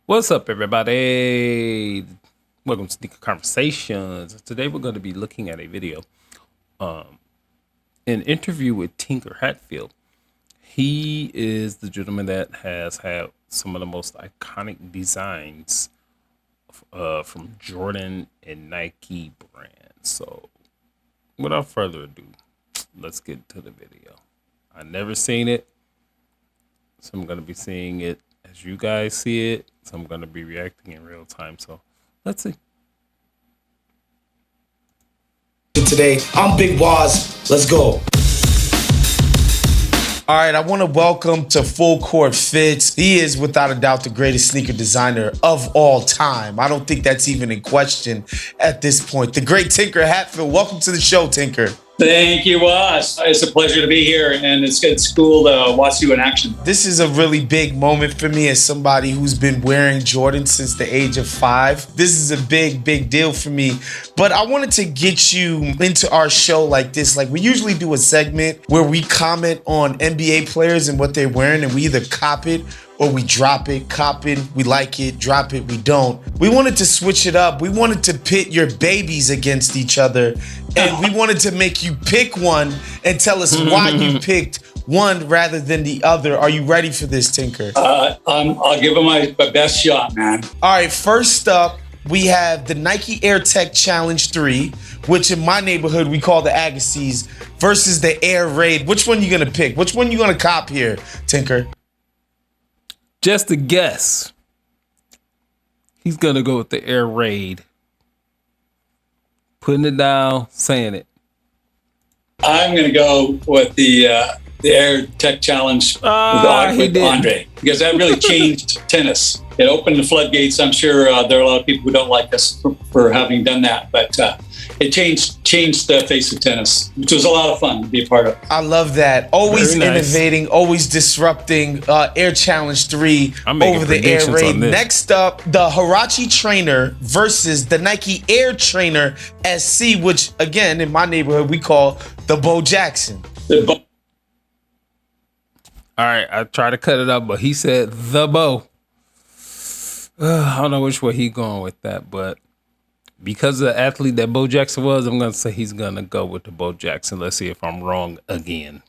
What's up, everybody? Welcome to Sneaker Conversations. Today, we're going to be looking at a video, an interview with Tinker Hatfield. He is the gentleman that has had some of the most iconic designs from Jordan and Nike brands. So, without further ado, let's get to the video. I've never seen it, so I'm going to be seeing it as you guys see it. So I'm going to be reacting in real time. So let's see. Today, I'm Big Waz. Let's go. All right, I want to welcome to Full Court Fits. He is without a doubt the greatest sneaker designer of all time. I don't think that's even in question at this point. The great Tinker Hatfield. Welcome to the show, Tinker. Thank you, Waz. It's a pleasure to be here, and it's cool to watch you in action. This is a really big moment for me as somebody who's been wearing Jordan since the age of 5. This is a big deal for me. But I wanted to get you into our show like this. Like, we usually do a segment where we comment on NBA players and what they're wearing, and we either cop it or we drop it, cop it, we like it, drop it, we don't. We wanted to switch it up. We wanted to pit your babies against each other, and we wanted to make you pick one and tell us why you picked one rather than the other. Are you ready for this, Tinker? I'll give it my best shot, man. All right, first up, we have the Nike Air Tech Challenge 3, which in my neighborhood we call the Agassiz, versus the Air Raid. Which one you gonna pick? Which one you gonna cop here, Tinker? Just a guess. He's going to go with the Air Raid. Putting it down, saying it. I'm going to go with the Air Tech Challenge with Andre, because that really changed tennis. It opened the floodgates. I'm sure there are a lot of people who don't like us for having done that, but it changed the face of tennis, which was a lot of fun to be a part of. I love that. Always Very nice. innovating, always disrupting. Air Challenge 3 over the Air Raid. Next up, the Huarache Trainer versus the Nike Air Trainer SC, which again, in my neighborhood, we call the Bo Jackson. All right, I tried to cut it up, but he said the Bo. I don't know which way he's going with that, but because of the athlete that Bo Jackson was, I'm going to say he's going to go with the Bo Jackson. Let's see if I'm wrong again.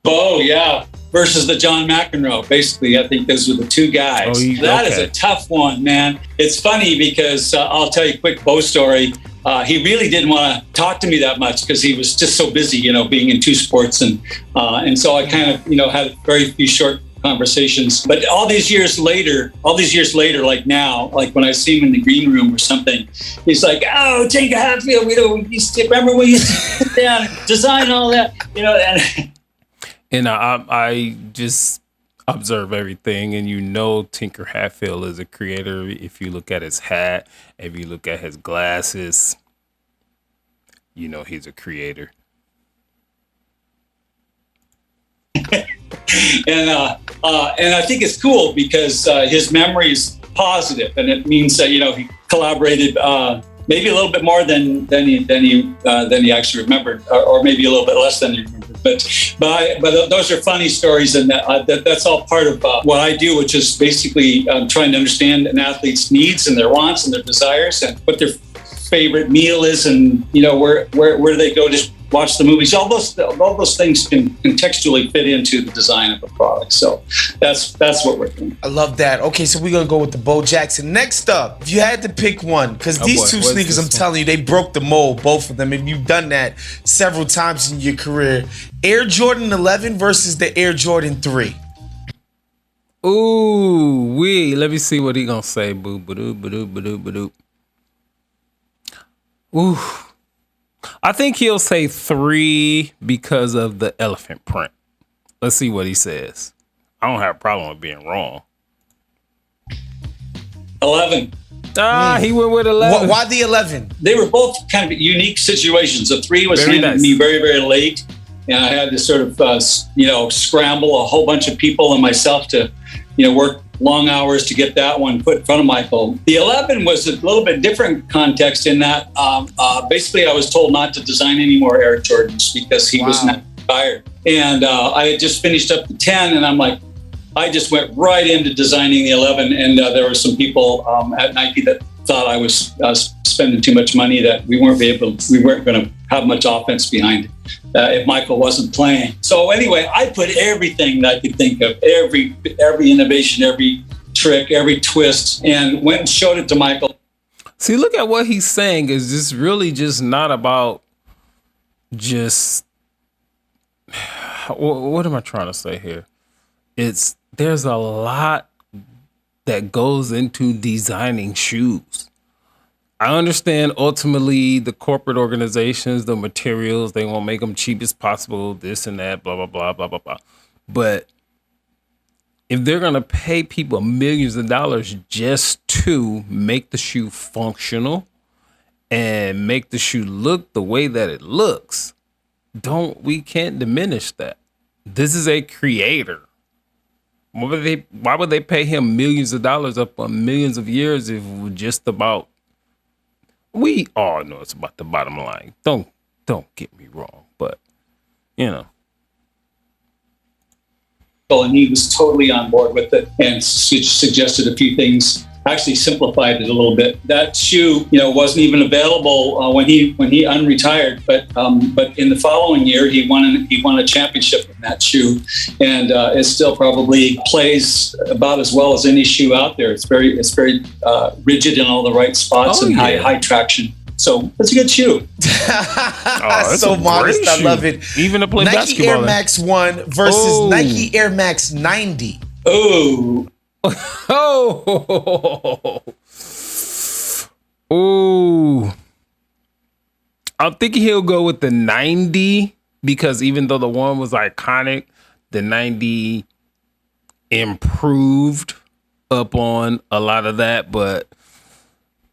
Bo, yeah, versus the John McEnroe. Basically, I think those were the two guys. That is a tough one, man. It's funny because I'll tell you a quick Bo story. He really didn't want to talk to me that much because he was just so busy, being in two sports. And so I kind of, had very few short conversations. But all these years later, like now, like when I see him in the green room or something, he's like, "Oh, Tinker Hatfield, remember we used to sit down and design all that, And I just observe everything, and Tinker Hatfield is a creator. If you look at his hat, if you look at his glasses, he's a creator. And I think it's cool because his memory is positive, and it means that he collaborated maybe a little bit more than he actually remembered, or maybe a little bit less than he remembered. But those are funny stories, and that's all part of what I do, which is basically trying to understand an athlete's needs and their wants and their desires, and what their favorite meal is, and where do they go to watch the movies. All those things can contextually fit into the design of a product. So that's what we're doing. I love that. Okay, so we're gonna go with the Bo Jackson. Next up, if you had to pick one, because these two sneakers, I'm telling you, they broke the mold, both of them. And you've done that several times in your career. Air Jordan 11 versus the Air Jordan 3. Ooh, let me see what he gonna say. Boo, ba-doo, ba-doo, ba-doo, ba-doo. Ooh. I think he'll say 3 because of the elephant print. Let's see what he says. I don't have a problem with being wrong. 11. He went with 11. Why the 11? They were both kind of unique situations. The 3 was handed to me very, very late, and I had to sort of, scramble a whole bunch of people and myself to, work long hours to get that one put in front of Michael. The 11 was a little bit different context in that basically I was told not to design any more Air Jordans because he was not tired. And I had just finished up the 10, and I'm like, I just went right into designing the 11, and there were some people at Nike that thought I was spending too much money, that we weren't going to have much offense behind if Michael wasn't playing. So anyway, I put everything that I could think of, every innovation, every trick, every twist, and went and showed it to Michael. See, look at what he's saying. Is this really just not about just what am I trying to say here? There's a lot that goes into designing shoes. I understand ultimately the corporate organizations, the materials, they won't make them cheap as possible, this and that, blah, blah, blah, blah, blah, blah. But if they're going to pay people millions of dollars just to make the shoe functional and make the shoe look the way that it looks, we can't diminish that. This is a creator. Why would they pay him millions of dollars up on millions of years if it was just about, we all know it's about the bottom line. Don't get me wrong, but you know. And he was totally on board with it and suggested a few things. Actually simplified it a little bit. That shoe, wasn't even available when he unretired. But in the following year, he won a championship in that shoe, and it still probably plays about as well as any shoe out there. It's very rigid in all the right spots and high traction. So it's a good shoe. So modest, I love it. Even to play Nike basketball. Air Max 1 versus Nike Air Max 90. Oh. Oh. I'm thinking he'll go with the 90 because even though the one was iconic, the 90 improved upon a lot of that. But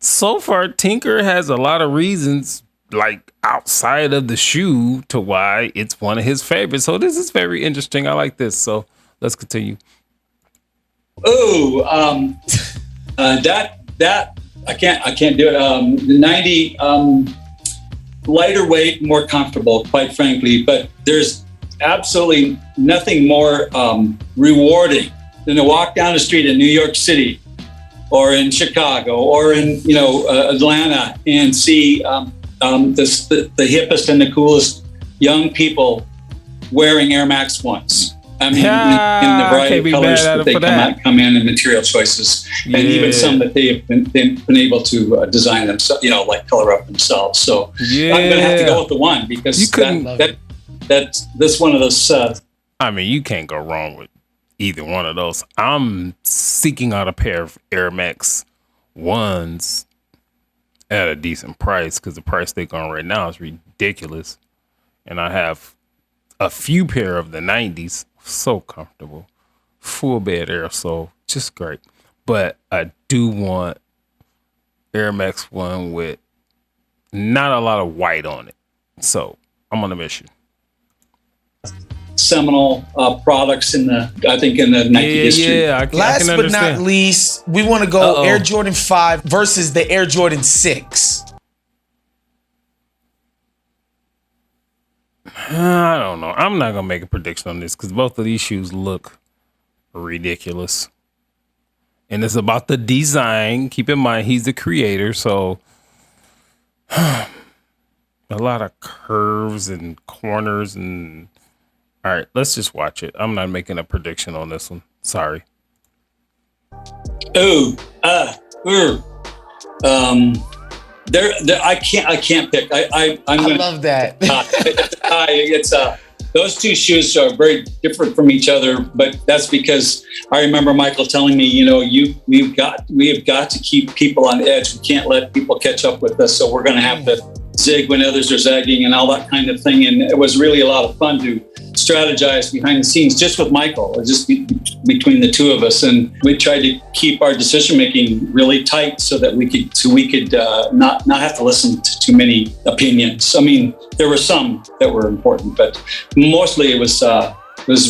so far, Tinker has a lot of reasons, like outside of the shoe, to why it's one of his favorites. So this is very interesting. I like this. So let's continue. Oh, that I can't do it. The 90, lighter weight, more comfortable, quite frankly. But there's absolutely nothing more rewarding than to walk down the street in New York City, or in Chicago, or in Atlanta, and see the hippest and the coolest young people wearing Air Max 1s. I mean, in the variety of colors that they come in, and material choices, and even some that they've been able to design themselves, like color up themselves. So I'm going to have to go with the 1 because that's one of those. I mean, you can't go wrong with either one of those. I'm seeking out a pair of Air Max 1s at a decent price because the price they're on right now is ridiculous, and I have a few pair of the 90s. So comfortable, full bed air, so just great. But I do want Air Max 1 with not a lot of white on it, so I'm on a mission. Seminal products in the Nike history. Last but not least, we want to go Air Jordan 5 versus the Air Jordan 6. I don't know. I'm not going to make a prediction on this because both of these shoes look ridiculous. And it's about the design. Keep in mind, he's the creator. So a lot of curves and corners. And all right, let's just watch it. I'm not making a prediction on this one. Sorry. I can't pick. I love that. It's those two shoes are very different from each other, but that's because I remember Michael telling me, we have got to keep people on edge. We can't let people catch up with us, so we're going to have to zig when others are zagging and all that kind of thing. And it was really a lot of fun to strategize behind the scenes just with Michael, just between the two of us, and we tried to keep our decision making really tight so that we could not have to listen to too many opinions. I mean, there were some that were important, but mostly it was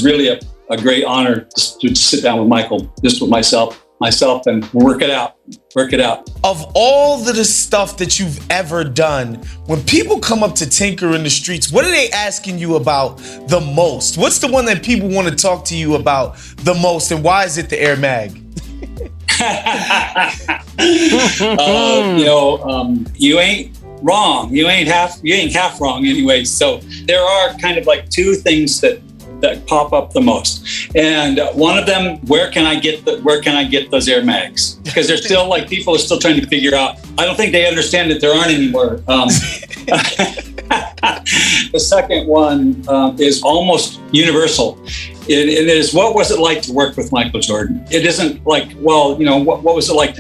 really a great honor to sit down with Michael, just with myself. myself and work it out. Work it out. Of all the stuff that you've ever done, when people come up to Tinker in the streets, what are they asking you about the most? What's the one that people want to talk to you about the most, and why is it the Air Mag? You ain't wrong. You ain't half wrong anyway. So there are kind of like two things that pop up the most, and one of them, where can I get those Air Mags? Because they're still like, people are still trying to figure out. I don't think they understand that there aren't anymore. The second one is almost universal. It is, what was it like to work with Michael Jordan? It isn't like, well, what was it like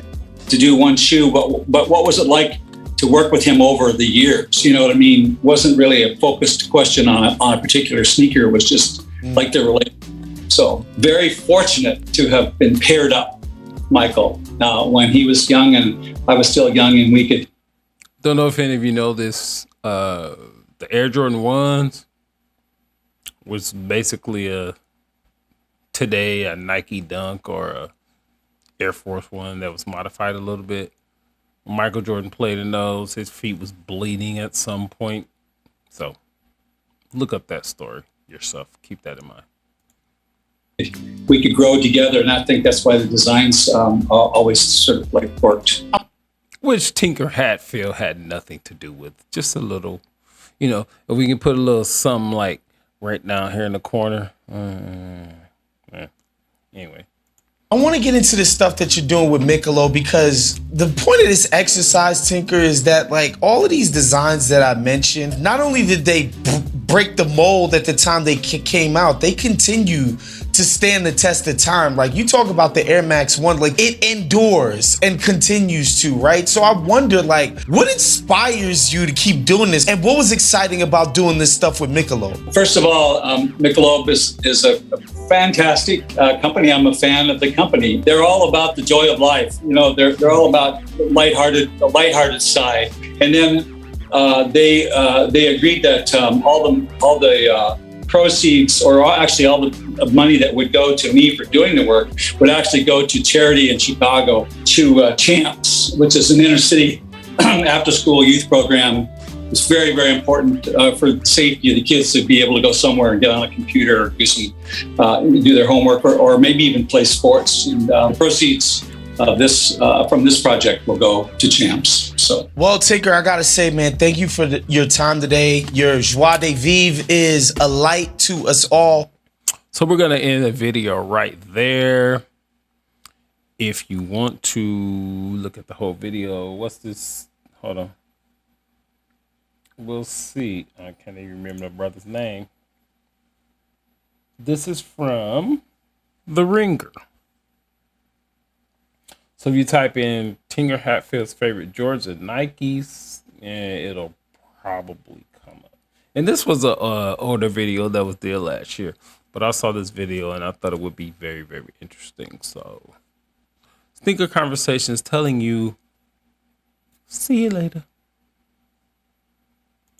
to do one shoe, but what was it like to work with him over the years? You know what I mean? Wasn't really a focused question on a particular sneaker. It was just like their relationship. So very fortunate to have been paired up, Michael, when he was young and I was still young, and we could. Don't know if any of you know this. The Air Jordan 1s was basically today a Nike Dunk or a Air Force One that was modified a little bit. Michael Jordan played in those. His feet was bleeding at some point. So look up that story yourself. Keep that in mind. We could grow together, and I think that's why the designs always sort of like worked. Which Tinker Hatfield had nothing to do with. Just a little, if we can put a little something like right down here in the corner. Anyway. I want to get into the stuff that you're doing with Michelob, because the point of this exercise, Tinker, is that like all of these designs that I mentioned, not only did they break the mold at the time they came out, they continue to stand the test of time. Like you talk about the Air Max 1, like it endures and continues to, right? So I wonder, like, what inspires you to keep doing this, and what was exciting about doing this stuff with Michelob? First of all, Michelob is a fantastic company. I'm a fan of the company. They're all about the joy of life. They're all about the lighthearted side. And then they agreed that all the proceeds, or actually all the money that would go to me for doing the work, would actually go to charity in Chicago, to Champs, which is an inner city after-school youth program. It's very, very important for the safety of the kids to be able to go somewhere and get on a computer or do their homework, or maybe even play sports. And the proceeds of from this project will go to Champs. So, well, Tinker, I gotta say, man, thank you for your time today. Your joie de vivre is a light to us all. So we're gonna end the video right there. If you want to look at the whole video, what's this? Hold on. We'll see. I can't even remember the brother's name. This is from The Ringer. So if you type in Tinker Hatfield's favorite Jordans and Nikes, it'll probably come up. And this was a older video that was there last year, but I saw this video and I thought it would be very, very interesting. So Tinker Conversations telling you, see you later.